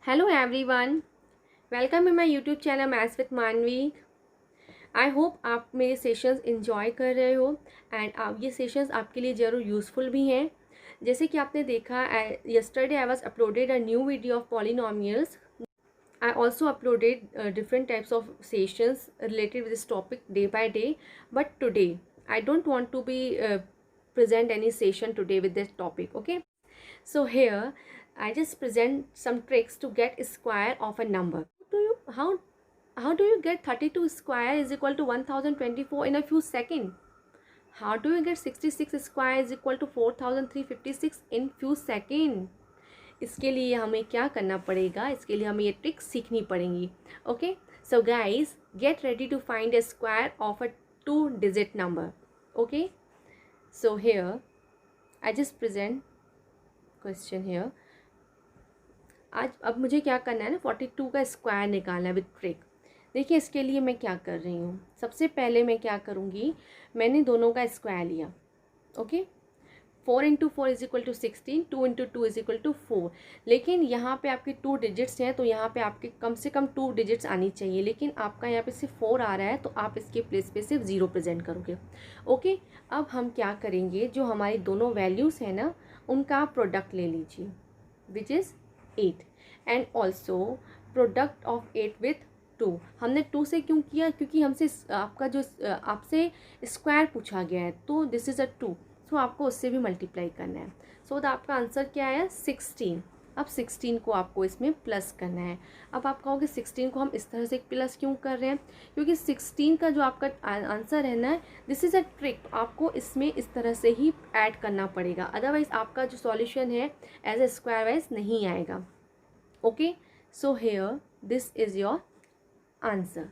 Hello everyone, welcome in my YouTube channel maths with Manvi. I hope आप मेरे sessions enjoy कर रहे हो एंड आप ये सेशंस आपके लिए ज़रूर यूज़फुल भी हैं। जैसे कि आपने देखा, yesterday I was uploaded a new video of polynomials. I also uploaded different types of sessions related with this topic day by day. But today, I don't want to be present any session today with this topic. Okay. So here, I just present some tricks to get square of a number. How do you get 32 square is equal to 1024 in a few seconds? How do you get 66 square is equal to 4356 in few seconds? इसके लिए हमें क्या करना पड़ेगा, इसके लिए हमें ये ट्रिक सीखनी पड़ेंगी. Okay, so guys get ready to find a square of a 2-digit number. Okay, so here I just present question here. आज अब मुझे क्या करना है ना, 42 का स्क्वायर निकालना है विद ट्रिक. देखिए इसके लिए मैं क्या कर रही हूँ. सबसे पहले मैं क्या करूँगी, मैंने दोनों का स्क्वायर लिया. Okay, 4 into 4 is equal to 16, 2 into 2 is equal to 4. लेकिन यहाँ पे आपके 2 डिजिट्स हैं तो यहाँ पे आपके कम से कम 2 डिजिट्स आनी चाहिए, लेकिन आपका यहाँ पे सिर्फ 4 आ रहा है तो आप इसके प्लेस पे सिर्फ 0 प्रेजेंट करोगे. ओके, अब हम क्या करेंगे, जो हमारी दोनों वैल्यूज़ हैं ना उनका प्रोडक्ट ले लीजिए which is 8 and also product of 8 with 2. हमने 2 से क्यों किया, क्योंकि हमसे आपका जो आपसे स्क्वायर पूछा गया है तो दिस इज़ अ 2, सो आपको उससे भी मल्टीप्लाई करना है. सो आपका आंसर क्या आया 16. अब 16 को आपको इसमें प्लस करना है. अब आप कहोगे 16 को हम इस तरह से प्लस क्यों कर रहे हैं, क्योंकि 16 का जो आपका आंसर है ना, दिस इज़ अ ट्रिक. आपको इसमें इस तरह से ही ऐड करना पड़ेगा, अदरवाइज़ आपका जो सॉल्यूशन है एज ए स्क्वायर वाइज नहीं आएगा. Okay, so hair this is your answer.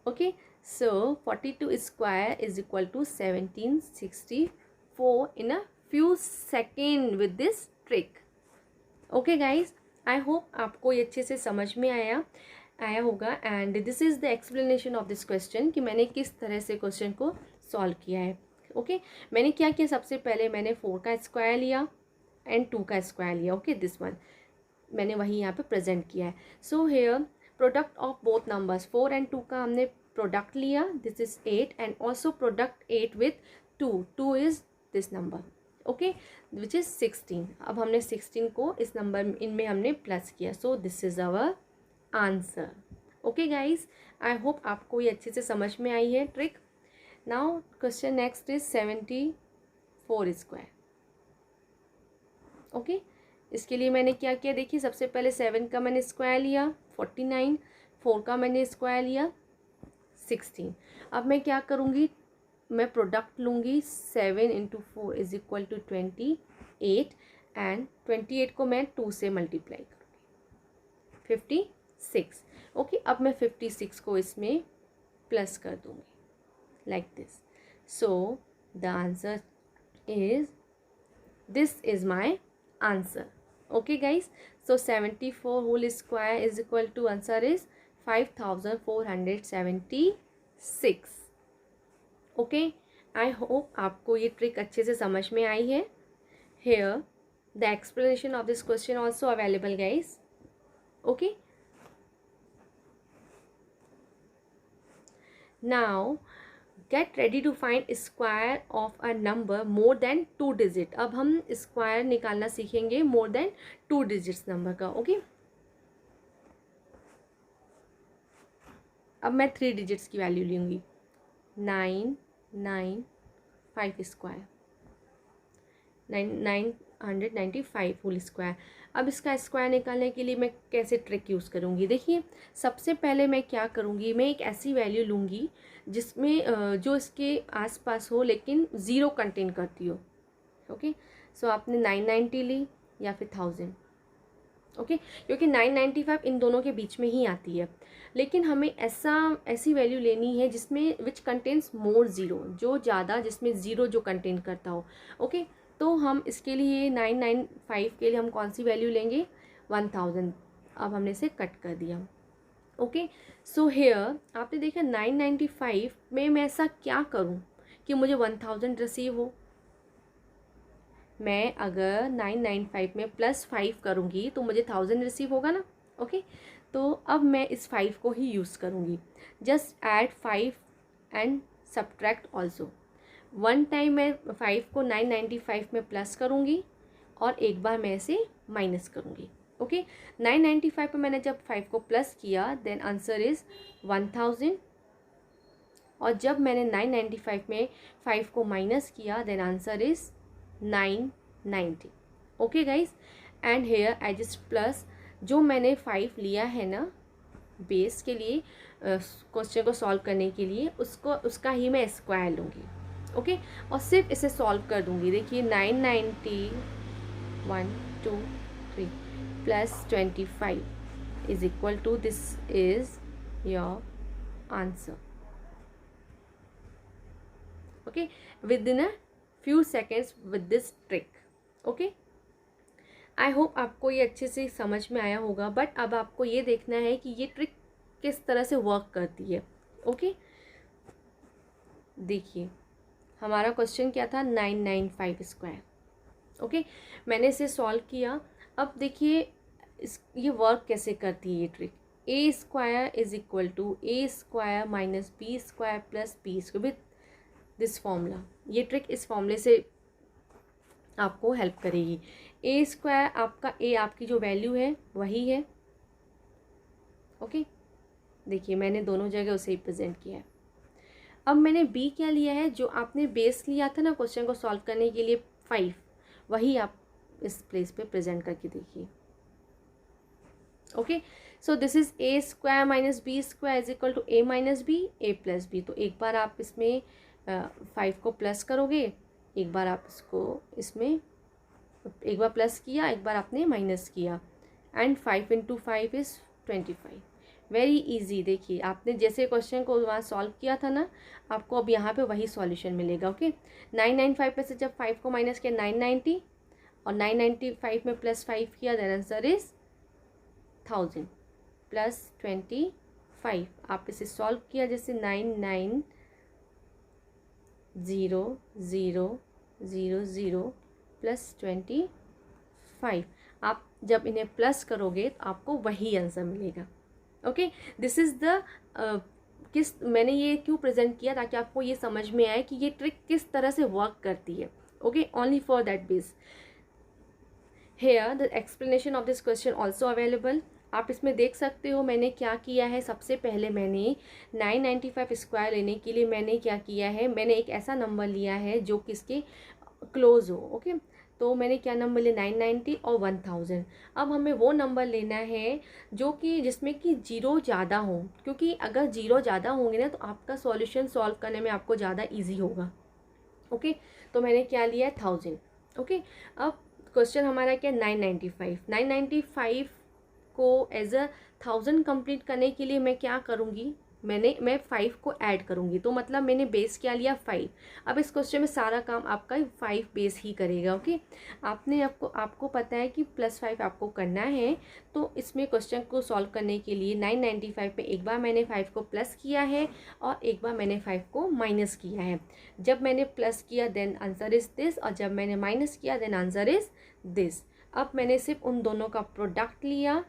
Okay, so 42 square is equal to 1764 in a few seconds with this trick. Okay guys, I hope आपको ये अच्छे से समझ में आया होगा. And this is the explanation of this question कि मैंने किस तरह से क्वेश्चन को सॉल्व किया है. ओके, मैंने क्या किया, सबसे पहले मैंने 4 का स्क्वायर लिया एंड 2 का स्क्वायर लिया. ओके, दिस वन मैंने वही यहाँ पे प्रेजेंट किया है. So here product of both numbers 4 and 2 का हमने प्रोडक्ट लिया, this is 8 and also product 8 with 2 is this number. Okay, which is 16. अब हमने 16 को इस नंबर इनमें हमने प्लस किया, so this is our answer. Okay guys, I hope आपको ये अच्छे से समझ में आई है trick. Now question next is 74 square. Okay, इसके लिए मैंने क्या किया, देखिए सबसे पहले 7 का मैंने स्क्वायर लिया 49, 4 का मैंने स्क्वायर लिया 16. अब मैं क्या करूँगी, मैं प्रोडक्ट लूँगी. 7 into 4 is equal to 28 and 28 को मैं 2 से मल्टीप्लाई करूँगी 56. ओके, अब मैं 56 को इसमें प्लस कर दूँगी like this. So the answer is, this is my answer. Okay guys, so 74 whole square is equal to answer is 5476. Okay, I hope आपको ये ट्रिक अच्छे से समझ में आई है. Here the explanation of this question also available guys. Okay, now get ready to find square of a number more than 2 digit. अब हम स्क्वायर निकालना सीखेंगे मोर देन 2 डिजिट्स नंबर का. ओके, अब मैं 3 डिजिट्स की वैल्यू लूँगी. 995 स्क्वायर, 995 होल स्क्वायर. अब इसका स्क्वायर निकालने के लिए मैं कैसे ट्रिक यूज़ करूँगी, देखिए सबसे पहले मैं क्या करूँगी, मैं एक ऐसी वैल्यू लूँगी जिसमें जो इसके आसपास हो लेकिन ज़ीरो कंटेन करती हो. ओके, सो आपने 990 ली या फिर 1000. ओके, क्योंकि 995 इन दोनों के बीच में ही आती है, लेकिन हमें ऐसी वैल्यू लेनी है जिसमें विच कंटेन्स मोर ज़ीरो, जो ज़्यादा जिसमें ज़ीरो जो कंटेन करता हो. ओके, तो हम इसके लिए 995 के लिए हम कौन सी वैल्यू लेंगे, 1000. अब हमने इसे कट कर दिया. ओके, सो हेयर आपने देखा 995 में मैं ऐसा क्या करूं कि मुझे 1000 रिसीव हो. मैं अगर 995 में +5 करूँगी तो मुझे 1000 रिसीव होगा ना। ओके, तो अब मैं इस 5 को ही यूज़ करूँगी। Just add 5 and subtract also. One time मैं 5 को 995 में प्लस करूँगी और एक बार मैं इसे माइनस करूँगी। ओके, 995 पे मैंने जब 5 को प्लस किया देन आंसर इज़ 1000, और जब मैंने 995 में 5 को माइनस किया then answer is 990। Okay guys, and here I just plus जो मैंने 5 लिया है ना बेस के लिए क्वेश्चन को सॉल्व करने के लिए, उसका ही मैं स्क्वायर लूँगी। ओके, और सिर्फ इसे सॉल्व कर दूँगी। देखिए 990 1 2 3 +25 is equal to, this is your answer. Okay, with in a few seconds with this trick. Okay, I hope आपको ये अच्छे से समझ में आया होगा, बट अब आपको ये देखना है कि ये ट्रिक किस तरह से वर्क करती है। ओके, देखिए हमारा क्वेश्चन क्या था, 995 स्क्वायर। ओके, मैंने इसे सॉल्व किया। अब देखिए ये वर्क कैसे करती है ये trick. A square is equal to a square minus b square plus b square with this formula. ये ट्रिक इस फॉर्मूले से आपको हेल्प करेगी। ए स्क्वायर आपका, ए आपकी जो वैल्यू है वही है। ओके, देखिए मैंने दोनों जगह उसे ही प्रेजेंट किया है। अब मैंने बी क्या लिया है, जो आपने बेस लिया था ना क्वेश्चन को सॉल्व करने के लिए 5, वही आप इस प्लेस पे प्रेजेंट करके देखिए। Okay, so this is a square minus b square is equal to a minus b, a plus b. तो एक बार आप इसमें 5 को प्लस करोगे, एक बार आप इसको इसमें एक बार प्लस किया, एक बार आपने माइनस किया, एंड 5 × 5 इज़ 25। Very easy. देखिए आपने जैसे क्वेश्चन को वहाँ सॉल्व किया था ना, आपको अब यहाँ पे वही सॉल्यूशन मिलेगा। ओके, 995 में से जब 5 को माइनस किया 990, और 995 में +5 किया देन आंसर इज 1000 +25। आप इसे सॉल्व किया जैसे 9900000 +25। आप जब इन्हें प्लस करोगे तो आपको वही आंसर मिलेगा। ओके, दिस इज़ द मैंने ये क्यों प्रेजेंट किया, ताकि आपको ये समझ में आए कि ये ट्रिक किस तरह से वर्क करती है। Okay, only for that base here the explanation of this question also available. आप इसमें देख सकते हो मैंने क्या किया है। सबसे पहले मैंने 995 स्क्वायर लेने के लिए मैंने क्या किया है, मैंने एक ऐसा नंबर लिया है जो किसके क्लोज हो। ओके, तो मैंने क्या नंबर लिया, 990 और 1000। अब हमें वो नंबर लेना है जो कि जिसमें कि जीरो ज़्यादा हो, क्योंकि अगर जीरो ज़्यादा होंगे ना तो आपका सॉल्यूशन सॉल्व करने में आपको ज़्यादा इजी होगा। ओके, तो मैंने क्या लिया है, 1000। ओके, अब क्वेश्चन हमारा क्या है, 995 को एज अ 1000 कंप्लीट करने के लिए मैं क्या करूँगी, मैं 5 को ऐड करूँगी। तो मतलब मैंने बेस क्या लिया, 5। अब इस क्वेश्चन में सारा काम आपका 5 बेस ही करेगा। ओके, आपको पता है कि +5 आपको करना है। तो इसमें क्वेश्चन को सॉल्व करने के लिए 995 में एक बार मैंने 5 को प्लस किया है और एक बार मैंने 5 को माइनस किया है। जब मैंने प्लस किया देन आंसर इज़ दिस, और जब मैंने माइनस किया देन आंसर इज़ दिस। अब मैंने सिर्फ उन दोनों का प्रोडक्ट लिया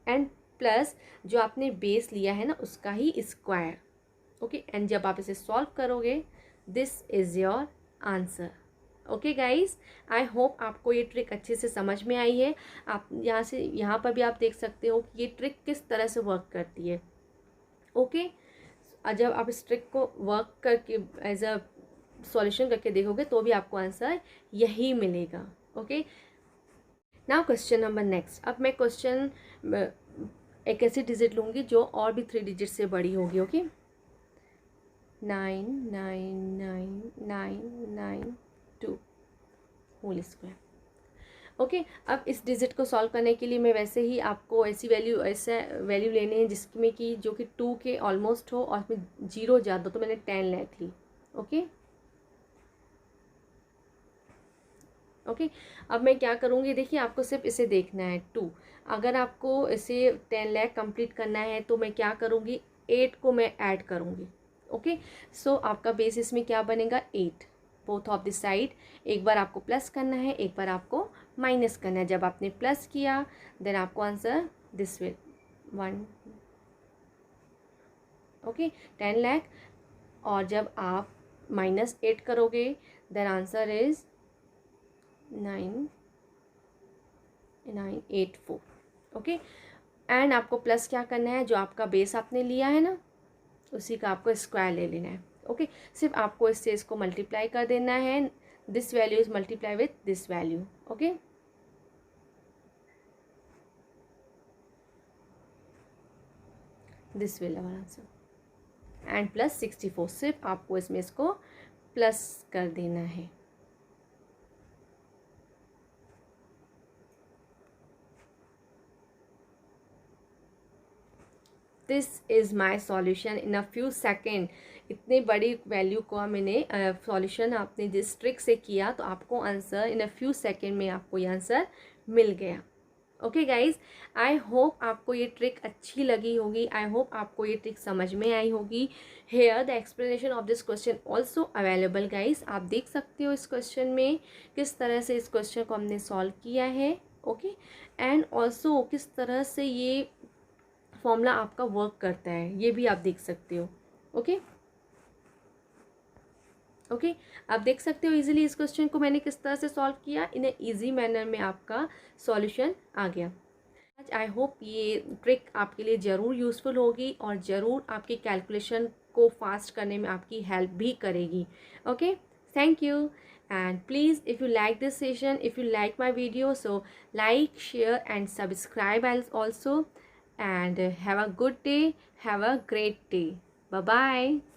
एंड प्लस जो आपने बेस लिया है ना उसका ही स्क्वायर। ओके, एंड जब आप इसे सॉल्व करोगे this is your answer. Okay guys, I hope आपको ये ट्रिक अच्छे से समझ में आई है। आप यहाँ पर भी आप देख सकते हो कि ये ट्रिक किस तरह से वर्क करती है। ओके, जब आप इस ट्रिक को वर्क करके एज अ सॉल्यूशन करके देखोगे तो भी आपको आंसर यही मिलेगा। Okay, now question number next. अब मैं क्वेश्चन एक ऐसी डिजिट लूँगी जो और भी 3 डिजिट से बड़ी होगी। Okay, 9999992 whole square. ओके, अब इस डिजिट को सॉल्व करने के लिए मैं वैसे ही आपको ऐसा वैल्यू लेने हैं जिसमें कि जो कि 2 के ऑलमोस्ट हो और उसमें 0 ज़्यादा, तो मैंने 10 लाख ली। ओके, ओके, अब मैं क्या करूँगी, देखिए आपको सिर्फ इसे देखना है 2। अगर आपको इसे 10 लाख कंप्लीट करना है तो मैं क्या करूँगी, 8 को मैं ऐड करूँगी। ओके, सो आपका बेस इसमें क्या बनेगा, 8। Both of the side. एक बार आपको प्लस करना है, एक बार आपको माइनस करना है। जब आपने प्लस किया देन आपको answer this will 1 okay 10 lakh. और जब आप -8 करोगे then answer is 9984 okay. And आपको प्लस क्या करना है, जो आपका बेस आपने लिया है ना उसी का आपको स्क्वायर ले लेना है ओके। सिर्फ आपको इससे इसको मल्टीप्लाई कर देना है, this value is multiply with this value okay. This will our answer and plus 64, सिर्फ आपको इसमें इसको प्लस कर देना है। This is my solution in a few second. इतने बड़ी वैल्यू को मैंने सॉल्यूशन आपने जिस ट्रिक से किया तो आपको answer in a few second में आपको ये आंसर मिल गया ओके गाइज। आई होप आपको ये ट्रिक अच्छी लगी होगी, आई होप आपको ये ट्रिक समझ में आई होगी। Here the explanation of this question also available guys. आप देख सकते हो इस क्वेश्चन में किस तरह से इस क्वेश्चन को हमने सॉल्व किया है ओके। एंड ऑल्सो किस तरह से ये फॉर्मूला आपका वर्क करता है ये भी आप देख सकते हो ओके ओके। आप देख सकते हो इजीली इस क्वेश्चन को मैंने किस तरह से सॉल्व किया, इन ए इजी मैनर में आपका सॉल्यूशन आ गया। आई होप ये ट्रिक आपके लिए ज़रूर यूज़फुल होगी और ज़रूर आपकी कैलकुलेशन को फास्ट करने में आपकी हेल्प भी करेगी okay. Thank you and please if you like this session, if you like my video, so like, share and subscribe also and have a good day, have a great day. Bye bye.